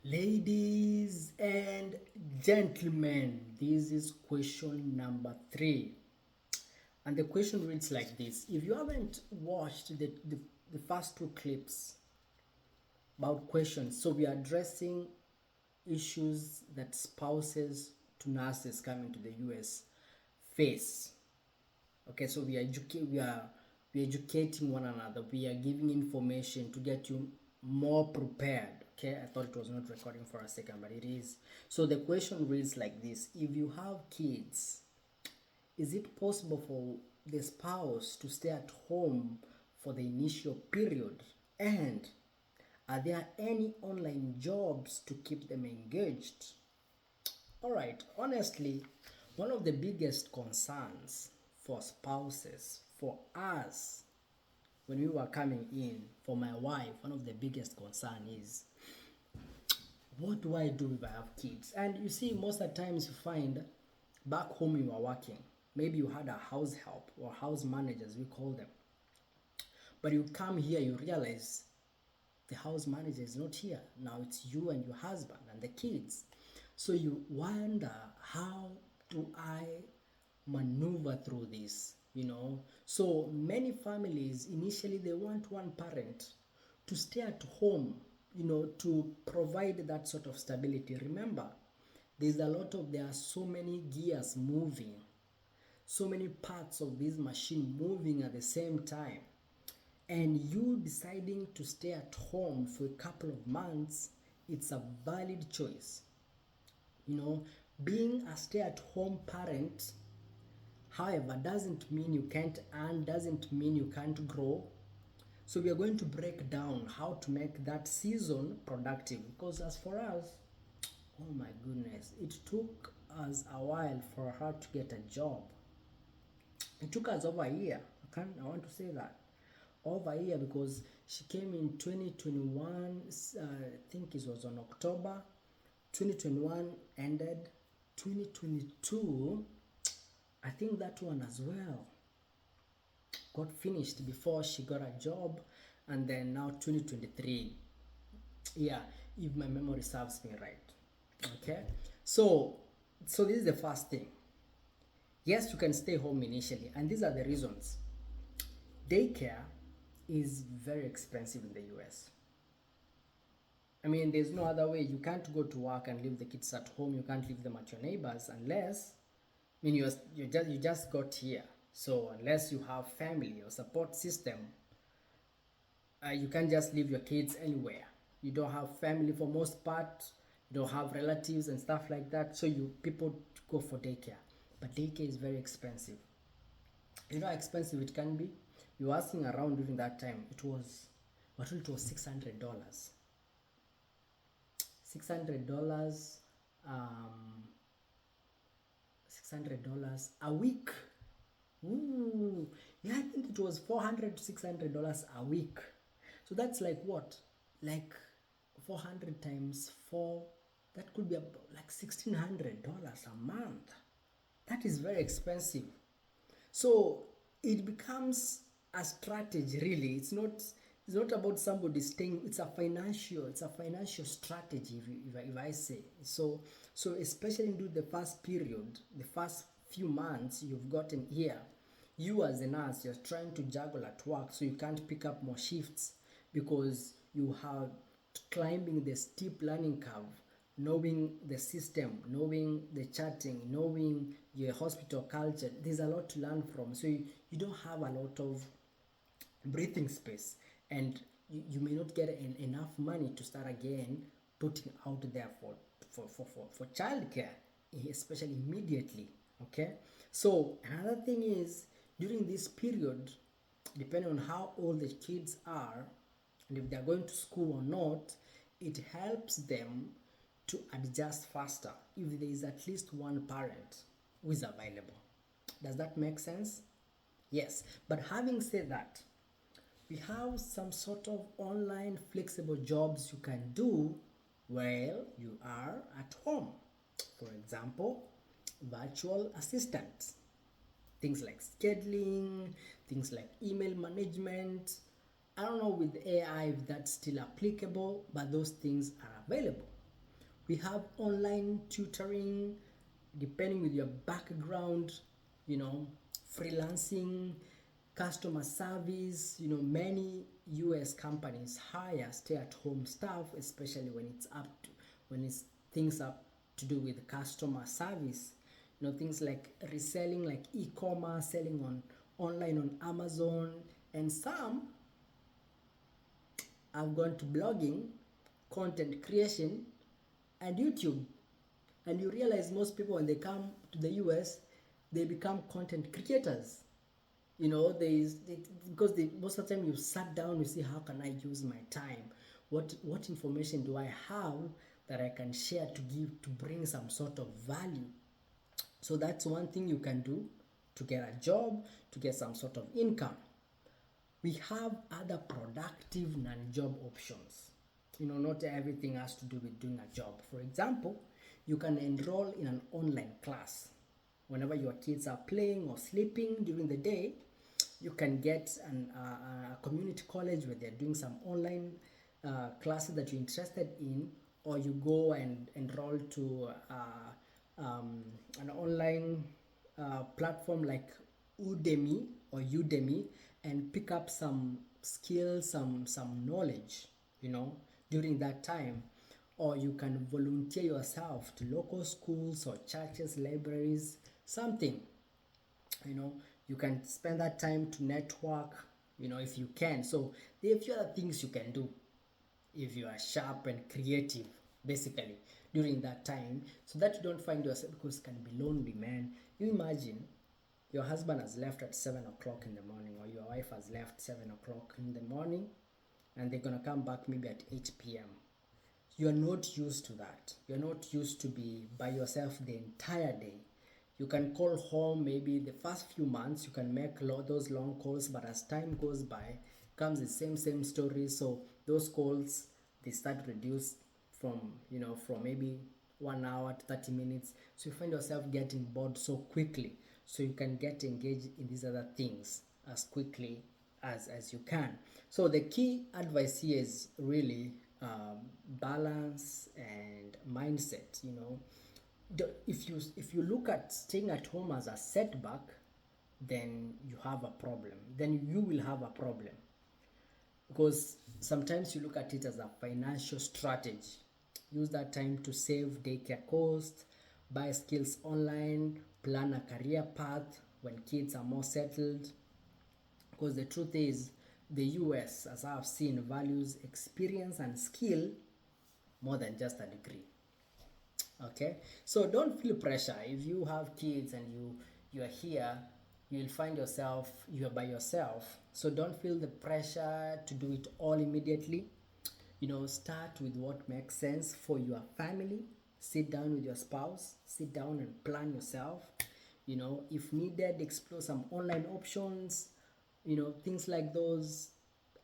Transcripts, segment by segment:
Ladies and gentlemen, this is question number 3. And the question reads like this. If you haven't watched the first two clips about questions, so we are addressing issues that spouses to nurses coming to the US face. Okay, so we are educating one another. We are giving information to get you more prepared. Okay, I thought it was not recording for a second, but it is. So the question reads like this: if you have kids, is it possible for the spouse to stay at home for the initial period? And are there any online jobs to keep them engaged? All right, honestly, one of the biggest concerns for spouses, for us, when we were coming in, for my wife, one of the biggest concern is, what do I do if I have kids? And you see, most of the times you find back home you are working. Maybe you had a house help or house managers, we call them. But you come here, you realize the house manager is not here. Now it's you and your husband and the kids. So you wonder, how do I maneuver through this? So many families initially they want one parent to stay at home, to provide that sort of stability. Remember, there are so many gears moving, so many parts of this machine moving at the same time, and you deciding to stay at home for a couple of months, it's a valid choice. Being a stay-at-home parent, however, doesn't mean you can't earn, doesn't mean you can't grow. So we are going to break down how to make that season productive, because as for us, oh my goodness, it took us a while for her to get a job. It took us over a year. I want to say that. Over a year, because she came in 2021, I think it was on October. 2021 ended. 2022, I think that one as well got finished before she got a job. And then now 2023. Yeah, if my memory serves me right. Okay. So this is the first thing. Yes, you can stay home initially, and these are the reasons. Daycare is very expensive in the US. I mean, there's no other way. You can't go to work and leave the kids at home. You can't leave them at your neighbors unless, I mean, you just got here. So unless you have family or support system, you can't just leave your kids anywhere. You don't have family for most part. You don't have relatives and stuff like that. So people go for daycare, but daycare is very expensive. You know how expensive it can be. You were asking around during that time. It was $600. $600, um, $600 a week. Ooh, yeah, I think it was $400 to $600 a week. So that's like what? Like 400 times 4, that could be about like $1,600 a month. That is very expensive. So it becomes a strategy, really. It's not about somebody staying. It's a financial strategy, if I say so. Especially during the first period, the first few months you've gotten here, you as a nurse, you're trying to juggle at work, so you can't pick up more shifts because you have climbing the steep learning curve, knowing the system, knowing the charting, knowing your hospital culture. There's a lot to learn from. So you don't have a lot of breathing space, and you may not get enough money to start again putting out there for childcare, especially immediately. Okay, so another thing is, during this period, depending on how old the kids are and if they're going to school or not, it helps them to adjust faster if there is at least one parent who is available. Does that make sense? Yes. But having said that, we have some sort of online flexible jobs you can do while you are at home. For example, virtual assistants, things like scheduling, things like email management. I don't know with AI if that's still applicable, but those things are available. We have online tutoring, depending with your background, you know, freelancing, customer service. You know, many US companies hire stay-at-home staff, especially when it's when it's things up to do with customer service. You know, things like reselling, like e-commerce, selling on online on Amazon, and some have gone to blogging, content creation, and YouTube. And you realize most people, when they come to the US, they become content creators. You know, because most of the time you sat down, you see, how can I use my time? What information do I have that I can share to give, to bring some sort of value? So that's one thing you can do to get a job, to get some sort of income. We have other productive non-job options. You know, not everything has to do with doing a job. For example, you can enroll in an online class. Whenever your kids are playing or sleeping during the day, you can get a community college where they're doing some online classes that you're interested in, or you go and enroll to an online platform like Udemy and pick up some skills, some knowledge, you know, during that time. Or you can volunteer yourself to local schools or churches, libraries, something, you know. You can spend that time to network, you know, if you can. So there are a few other things you can do if you are sharp and creative, basically, during that time, so that you don't find yourself, because it can be lonely, man. You imagine your husband has left at 7 o'clock in the morning, or your wife has left 7 o'clock in the morning, and they're gonna come back maybe at 8 p.m. You're not used to that. You're not used to be by yourself the entire day. You can call home maybe the first few months, you can make those long calls, but as time goes by, comes the same story. So those calls, they start reduced from, you know, from maybe 1 hour to 30 minutes. So you find yourself getting bored so quickly. So you can get engaged in these other things as quickly as you can. So the key advice here is really balance and mindset. You know, if you look at staying at home as a setback, then you have a problem. Then you will have a problem, because sometimes you look at it as a financial strategy. Use that time to save daycare costs, buy skills online, plan a career path when kids are more settled. Because the truth is, the US, as I've seen, values experience and skill more than just a degree. Okay, so don't feel pressure. If you have kids and you're here, you'll find yourself, you're by yourself. So don't feel the pressure to do it all immediately. You know, start with what makes sense for your family. Sit down with your spouse, sit down and plan yourself. You know, if needed, explore some online options, you know, things like those.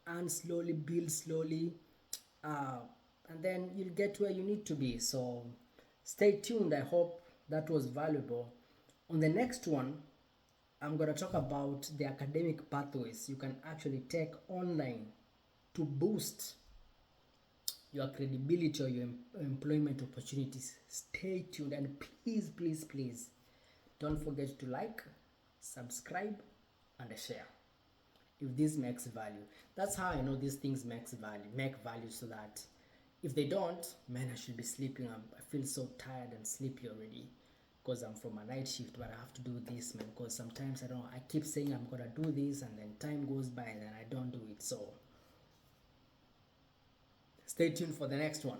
Earn slowly, build slowly, uh, and then you'll get where you need to be. So stay tuned. I hope that was valuable. On the next one, I'm going to talk about the academic pathways you can actually take online to boost your credibility or your employment opportunities. Stay tuned, and please don't forget to like, subscribe, and share if this makes value. That's how I know these things make value, so that if they don't, man, I should be sleeping. I feel so tired and sleepy already, because I'm from a night shift, but I have to do this, man, because sometimes I keep saying I'm gonna do this, and then time goes by and then I don't do it. So stay tuned for the next one.